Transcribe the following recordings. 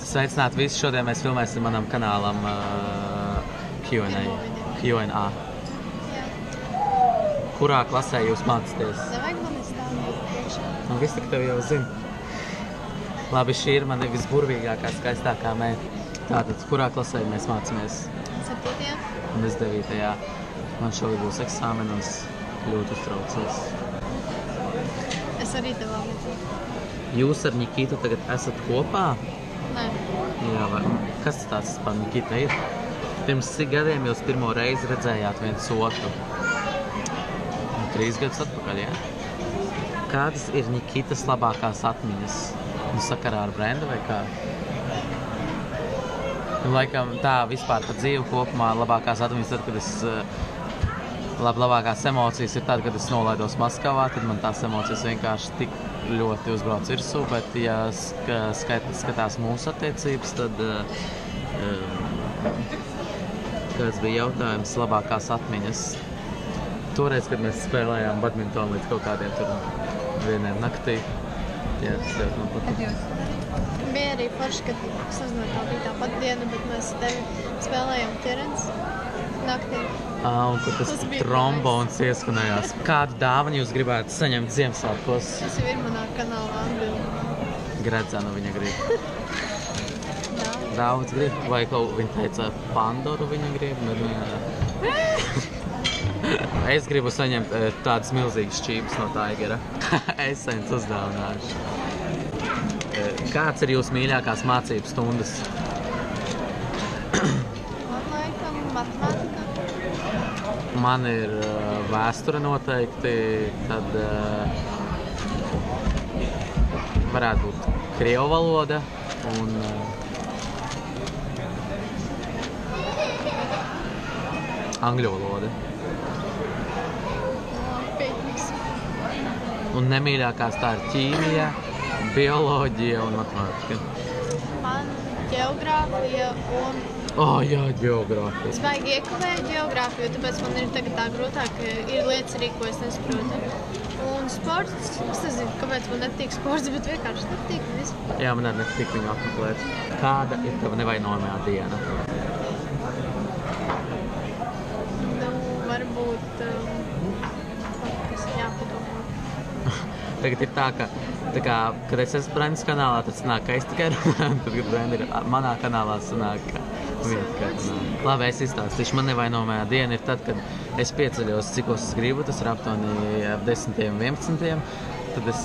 Sveicināti visi, šodien mēs filmēsim manam kanālam Q&A. Kurā klasē jūs mācāties? Nevajag man izstāvīt priekšā. Nu, viss tik tev jau zina. Labi, šī ir mani visburvīgākā, skaistākā meita. Tātad, kurā klasē mēs mācāmies? 7. Un es 9. Man šogad būs eksāmeni un es ļoti uztraucos. Es arī tev vēl. Jūs ar Nikitu tagad esat kopā? Nē. Jā, vai kas tāds par Nikita ir? Pirms cik gadiem jūs pirmo reizi redzējāt viens otru? 3 gadus atpakaļ, jā? Kādas ir Nikitas labākās atmiņas? Sakarā ar Brendu vai kā? Laikam tā vispār par dzīvi kopumā labākās atmiņas tad, kad es labākās emocijas ir tad, kad es nolaidos Maskavā, tad man tās emocijas vienkārši tik ļoti uzbrauc virsū, bet ja skatās mūsu attiecības, tad kāds bija jautājums labākās atmiņas? Toreiz, kad mēs spēlējām badmintonu līdz kaut kādiem tur vieniem naktī. Jā, tas tev man patīk. Bija arī forši, kad sazinājā bija tā pat diena, bet mēs tevi spēlējām tirens naktī. Un kur tas trombons ieskanējās. Kādu dāvanu jūs gribētu saņemt Ziemassvētkos? Tas jau ir manā kanālā atbildi. Gredzenu viņa grib. Daudz grib? Vai kaut viņa teica Pandoru viņa grib? Es gribu saņemt tādas milzīgas šķības no Taigera. Es viņus uzdāvināšu. Kāds ir jūsu mīļākās mācību stundas? Man laikam matemātika. Man ir vēsture noteikti, tad varētu būt krievu valoda un angļu valoda. Un nemīļākās tā ir ķīmija, bioloģija un matemātika. Man ģeogrāfija un... Jā, ģeogrāfija. Es baigi iekavēju ģeogrāfiju, tāpēc man ir tagad tā grūtāk, ir lietas arī, ko es nesaprotu. Un sports, es nezinu, kāpēc man nepatīk sports, bet vienkārši nepatīk. Jā, man arī nepatīk viņu apmeklēt. Kāda ir tava nevainojamā diena? Varbūt kas jāpadomā. Tagad ir tā, ka, kad es esmu Brendas kanālā, tad sanāk, ka es tikai runāju, tad, kad Brenda ir manā kanālā, sanāk, ka viņa tikai runāju. Labi, es izstāstīšu. Man nevainojamā diena ir tad, kad es pieceļos, cikos es gribu, tas ir aptuveni ap 10. 11. Tad es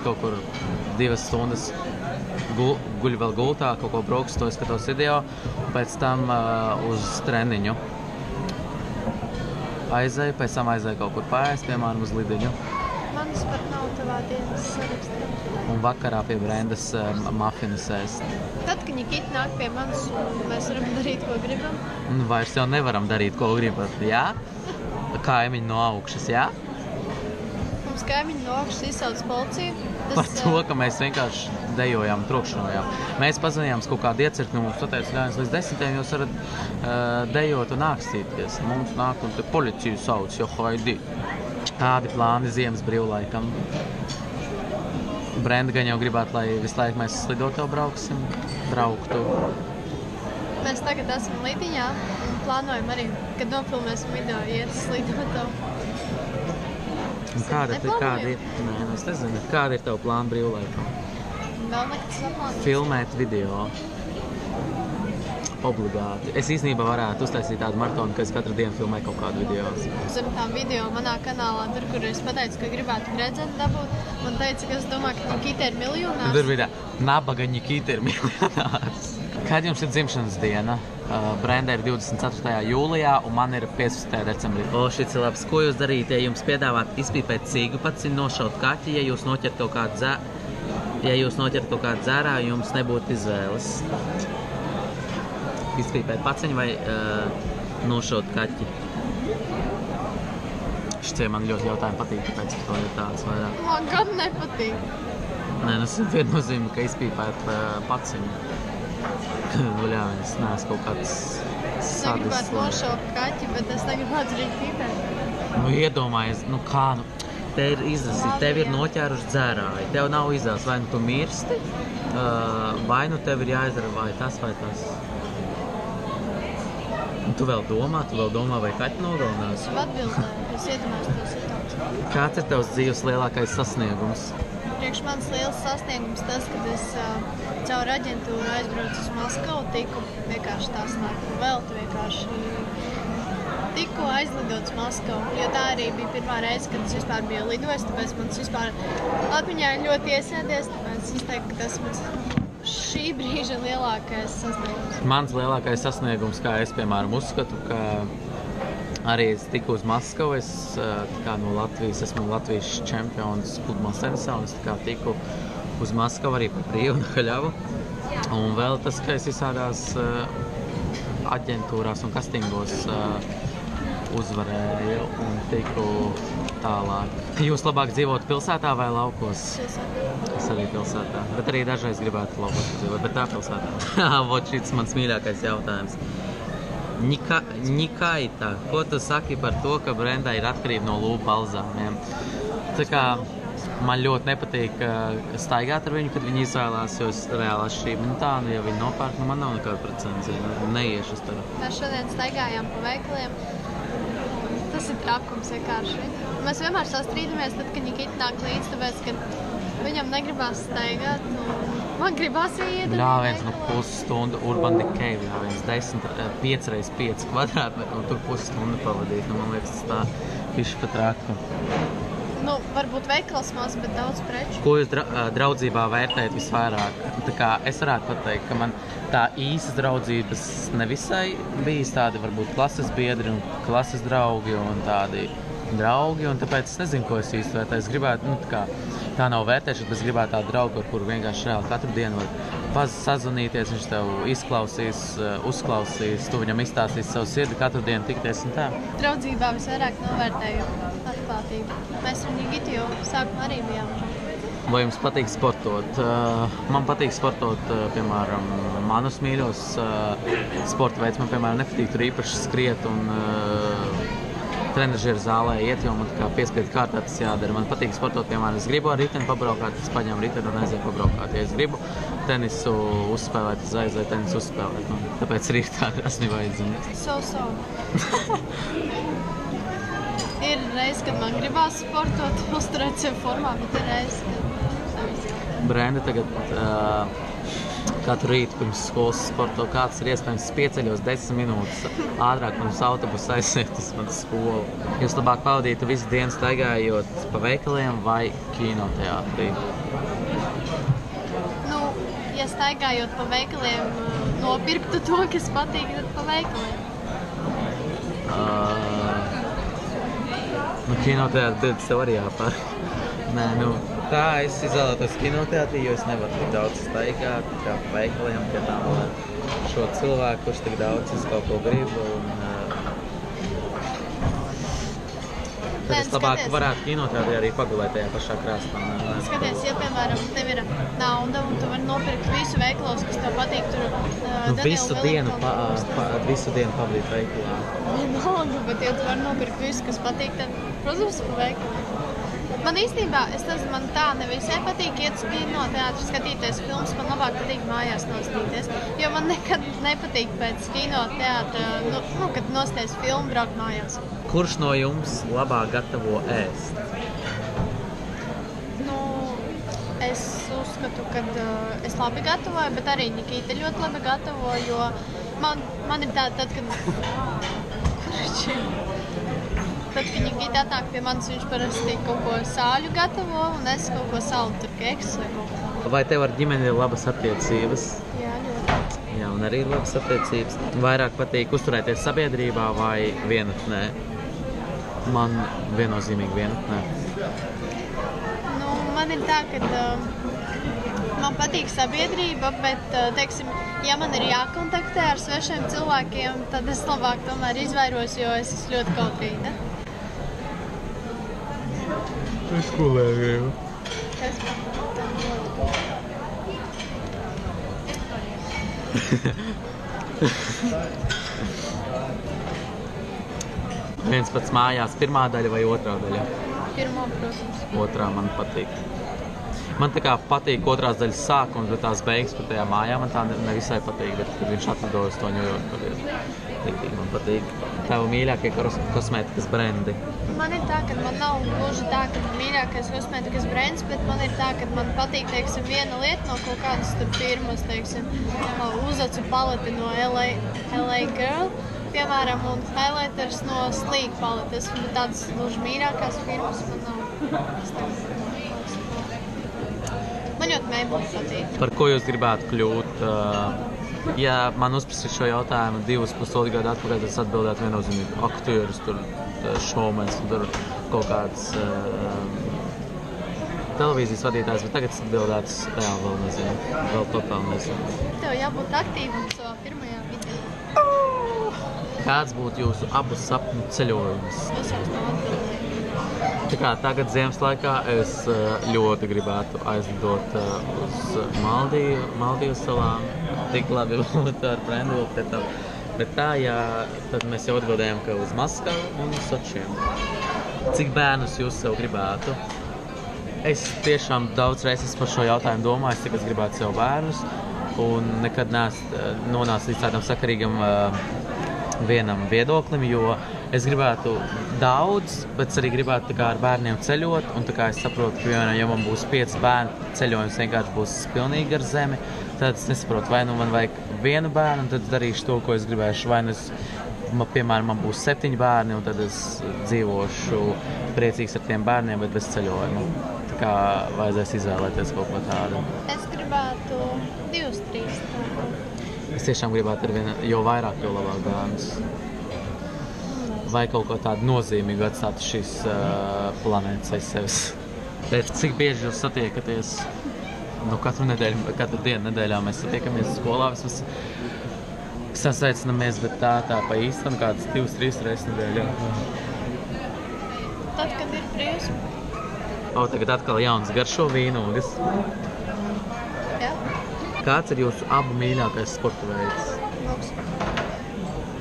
kaut kur 2 stundas guļu vēl gultā, kaut ko braukstu, skatos video, un pēc tam uz treniņu. Aizēju, pēc tam aizēju kaut kur paēst, piemēram, uz lidiņu. Manis pat nav tavā dienas sarakstā. Un vakarā pie Brendas mafinus ēst. Tad, kad Nikita nāk pie manis, mēs varam darīt, ko gribam. Vairs jau nevaram darīt, ko gribat, jā? Kaimiņi no augšas, jā? Mums kaimiņi no augšas izsauc policiju. Par to, ka mēs vienkārši dejojām, trokšņojām. Mēs pazvanījām kaut kādu iecirkni, mums pateica, ļaujies līdz 10. jūs varat dejot un ākstīties. Mums nāk un te policiju sauc, jo haidi. Tādi plāni ziemas brīvlaikam. Brenda gan jau gribētu, lai visu laiku mēs slidotavu brauktu. Mēs tagad esam lidiņā un plānojam arī, kad nofilmēsim video, iet slidotavu. Kāda ir? Nē, es nezinu. Kāda ir tava plāna brīvlaikam? Vēl nekas saplānots. Filmēt video. Obligāti. Es īstenībā varētu uztaisīt tādu maratonu, ka es katru dienu filmēju kaut kādu video. Zem tām video manā kanālā, tur, kur es pateicu, ka gribētu gredzenu dabūt, man teica, ka es domāju, ka Nikita ir miljonārs. Tur bija tā, nabaga Nikita ir miljonārs. Kad jums ir dzimšanas diena? Brenda ir 24. jūlijā un man ir 15. decembrī. Šis ir labs. Ko jūs darīt, ja jums piedāvāt izpīpēt cīgu paciņu, nošaut kaķi, ja jūs noķert kaut kādu dzērā, jums nebūtu izvēles? Izpīpēt paciņu vai nošaut kaķi? Šitie man ļoti jautājumi patīk, tāpēc to ir tāds vairāk. Man gan nepatīk. Nē, tas ir viennozīme, ka izpīpēt paciņu. Es neesmu kaut kāds sadis. Es negribētu nošaut kaķi, bet es negribētu arī pīpēt. Iedomājies, te ir izlasīti, tev ir noķēruši dzērāji, tev nav izvēles, vai nu tu mirsti, vai nu tev ir jāizdara vai tas. Un tu vēl domā, vai kaķi nogalinās? Es jau atbildēju, es iedomājos to situāciju. Kāds ir tavs dzīves lielākais sasniegums? Priekš manis liels sasniegums tas, kad es caur aģentūru aizbraucu uz Maskavu, tiku vienkārši tās nāk velti, vienkārši tiku aizlidots Maskavu, jo tā arī bija pirmā reize, kad es vispār biju lidojis, tāpēc man tas vispār atmiņā ļoti iesēdies, tāpēc es teiktu, ka tas mans šī brīža lielākais sasniegums. Mans lielākais sasniegums, kā es, piemēram, uzskatu, ka arī es tiku uz Maskavu, es no Latvijas, esmu Latvijas čempions pludmales tenisā, un es tiku uz Maskavu arī par brīvu un haļavu. Un vēl tas, ka es visādās aģentūrās un kastingos uzvarēju un tiku tālāk. Jūs labāk dzīvot pilsētā vai laukos? Es arī pilsētā, bet arī dažreiz gribētu laukos dzīvot, bet tā pilsētā. Vot šis mans mīļākais jautājums. Nikaita, ko tu saki par to, ka Brendai ir atkarība no lūpu balzāmiem? Tā kā man ļoti nepatīk staigāt ar viņu, kad viņi izvēlās, jo es reāli atšķirību. Tā, ja viņi nopērk, man nav nekāda pretenzija, neiešu uz tevi. Mēs šodien staigājām pa veikaliem. Tas ir trakums vienkārši. Mēs vienmēr sastrīdamies, tad, kad Nikita nāk līdz, tāpēc, ka viņam negribās staigāt. Man gribās iet. Ļāviens pusstundu Urban Decay, ļāviens 5x5 kvadrātmetru un tur pusstundu pavadīt. Man liekas, tas tā bišķi pa traku. Varbūt veikals maz, bet daudz preču. Ko jūs draudzībā vērtējat visvairāk? Tā kā es varētu pateikt, ka man tā īsas draudzības nevisai bijis tādi varbūt klases biedri un klases draugi un tādi draugi, un tāpēc es nezinu, ko es īsti vērtēju. Es gribētu, tā nav vērtēšana, bet es gribētu tādu draugu, ar kuru vienkārši reāli katru dienu var sazvanīties, viņš tev izklausīs, uzklausīs, tu viņam izstāstīs savu sirdi, katru dienu tikties un tā. Draudzībā visvairāk novērtēju atklātību. Mēs ar Nigitu jau sākumā arī bijām. Vai jums patīk sportot? Man patīk sportot, piemēram, manus mīļos sporta veids. Man, piemēram, nepatīk tur īpaši skriet un trenažieru zālē iet, jo man tā kā piespiedu kārtā tas jādara. Man patīk sportot, piemēram, es gribu ar riteni pabraukāt, es paņemu riteni un aizēju pabraukāt. Ja es gribu tenisu uzspēlēt, es aizēju tenisu uzspēlēt. Tāpēc arī ir tāda asnība aizdzimta. So. Ir reize, kad man gribās sportot, uzturēt sevi formā, bet ir reize, kad... Brenda tagad katru rītu pirms skolas sporto, kāds ir iespējams pieceļos 10 minūtes ātrāk pirms autobusa aiziet uz manu skolu. Jūs labāk pavadītu visu dienu staigājot pa veikaliem vai kinoteātrī? Ja staigājot pa veikaliem nopirktu to, kas patīk, tad pa veikaliem. Kinoteātrī tev arī jāpārk. Nē, tā es izvēlētos kinoteātrī, jo es nevaru tik daudz staigāt kā pa veikaliem pie tām šo cilvēku, kurš tik daudz es kaut ko gribu. Tad es labāk varētu kinoteātrī arī pagulēt tajā pašā krāsnā. Skaties, ja, piemēram, tev ir nauda un tu vari nopirkt visu veikalos, kas tev patīk, tur visu dienu pavadīt veikalā. Vienalga, bet ja tu vari nopirkt visu, kas patīk, tad, protams, pa veikalā. Man īstenībā, man tā nevisai patīk iet uz kinoteātri skatīties filmas, man labāk patīk mājās nostīties, jo man nekad nepatīk pēc kinoteātra, kad nosties filmu, braukt mājās. Kurš no jums labāk gatavo ēst? Es uzskatu, ka es labi gatavoju, bet arī Nikita ļoti labi gatavo, jo man ir tāda, tad, kad Nikita atnāk pie manis, viņš parasti kaut ko sāļu gatavo, un es kaut ko salu, tur keksus vai kaut ko. Vai tev ar ģimeni ir labas attiecības? Jā, ļoti. Jā, un arī ir labas attiecības. Vairāk patīk uzturēties sabiedrībā vai vienatnē? Man viennozīmīgi vienatnē. Man ir tā, ka man patīk sabiedrība, bet, teiksim, ja man ir jākontaktē ar svešiem cilvēkiem, tad es labāk tomēr izvairos, jo es esmu ļoti kautrīga. Es kolēģi. Viens pats mājās, pirmā daļa vai otrā daļa? Pirmo, protams. Otrā man patīk. Man tā kā patīk otrās daļas sākums, bet tās beigas par tajā mājā man tā nevisai patīk, bet kad viņš atlido uz to Ņujorku, tad man patīk. Tavu mīļākie kosmētikas brendi? Man ir tā, ka man nav gluži tā, ka mīļākais kosmētikas brands, bet man ir tā, ka man patīk, teiksim, viena lieta no kaut kādas tur firmas, teiksim, uzacu paleti no LA Girl, piemēram, un highlighters no Sleek paletes, bet tādas gluži mīļākās firmas man nav. Man ļoti mēbeles patīk. Par ko jūs gribētu kļūt? Ja man uzprasītu šo jautājumu 2,5 gadu atpakaļ, tad es atbildētu viennozīmīgi aktieris, tur šoumens, tur kaut kāds televīzijas vadītājs, bet tagad es atbildētu reāli vēl nezinu, vēl totāli nezinu. Tev jābūt aktīvam savā pirmajā video. Kāds būtu jūsu abu sapņu ceļojums? Es jau nav atbildēju. Tā kā tagad ziemas laikā es ļoti gribētu aizlidot uz Maldīvu salām. Tik labi būtu ar Brendu, bet tā, jā, tad mēs jau atbildējām, ka uz Maskavu un Sočiem. Cik bērnus jūs sev gribētu? Es tiešām daudz reizes par šo jautājumu domāju, cik es gribētu sev bērnus, un nekad neesmu nonācis līdz tādam sakarīgam vienam viedoklim, jo es gribētu daudz, bet es arī gribētu tā kā ar bērniem ceļot, un tā kā es saprotu, ka piemēram, ja man būs 5 bērnu, ceļojums vienkārši būs pilnīgi ar zemi, tad es nesaprotu, vai nu man vajag vienu bērnu, un tad es darīšu to, ko es gribēšu, vai nu piemēram, man būs 7 bērni, un tad es dzīvošu priecīgs ar tiem bērniem, bet bez ceļojuma. Tā kā vajadzēs izvēlēties kaut ko tādu. Es gribētu 2, 3. Es tiešām gribētu ar vienu, jo vairāk, jo labāk bērnus. Vai kaut ko tādu nozīmīgu atstāt šīs planētas aiz sevis. Bet cik bieži jūs satiekaties? Nu, katru dienu nedēļā mēs satiekamies skolā, vismaz sasveicinamies, bet tā pa īstam kādas 2-3 reizes nedēļā. Tad, kad ir brīvs. Tagad atkal jauns garšo vīnogas. Jā. Kāds ir jūsu abu mīļākais sporta veids? Boks.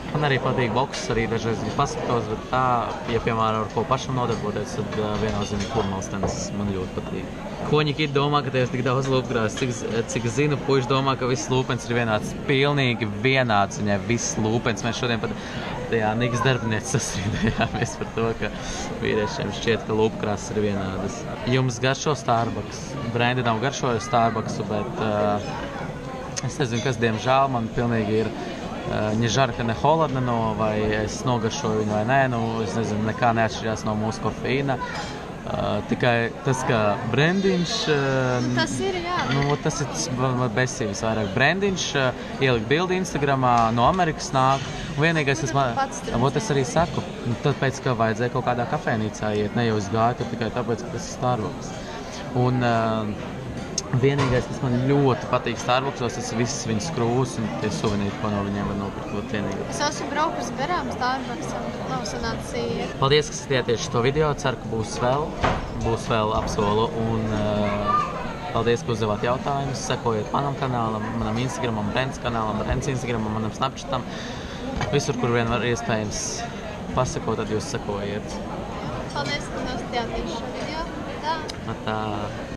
Man arī patīk boks, arī dažreiz viņu paskatos, bet tā, ja piemēram ar ko pašam nodarboties, tad viennozīmīgi pludmales tenis man ļoti patīk. Koņiki domā, ka tev ir tik daudz lūpgrāzes. Cik zinu, puiši domā, ka viss lūpens ir vienāds. Pilnīgi vienāds viņai viss lūpens. Mēs šodien pat tajā Nikas darbinieces sasrīdējāmies par to, ka vīriešiem šķiet, ka lūpkrāsas ir vienādas. Jums garšo Starbucks. Brendi nav garšoju Starbucksu, bet es nezinu, kas diemžēl man pilnīgi ir ne žarka, ne holadneno, vai es nogaršoju viņu vai nē, nu, es nezinu, nekā neatšķirās no mūsu kofeīna. Tikai tas, ka brendiņš... Tas ir, jā. Nu, tas ir besīvis vairāk. Brendiņš ielikt bildi Instagramā, no Amerikas nāk. Un vienīgais, kas man... Es arī saku, tāpēc, ka vajadzēja kaut kādā kafēnīcā iet, ne jau es gāju tur tikai tāpēc, ka tas ir Starbucks. Un vienīgais, kas man ļoti patīk Starbucksos, tas visas viņas skrūvas un tie suvenīri, ko no viņiem var nopirkt. Es esmu braukusi garām Starbucksam, nav sanācis iet. Paldies, ka skatījāties šo video. Ceru, ka būs vēl apsolu. Un paldies, ka uzdevāt jautājumus. Sekojiet manam kanālam, manam Instagramam, Brends kanālam, Brends Instagramam, manam Snapchatam. Visur, kur vien var iespējams pasakot, tad jūs sekojiet. Paldies, ka noskatījāties šo video. Tā. Tā.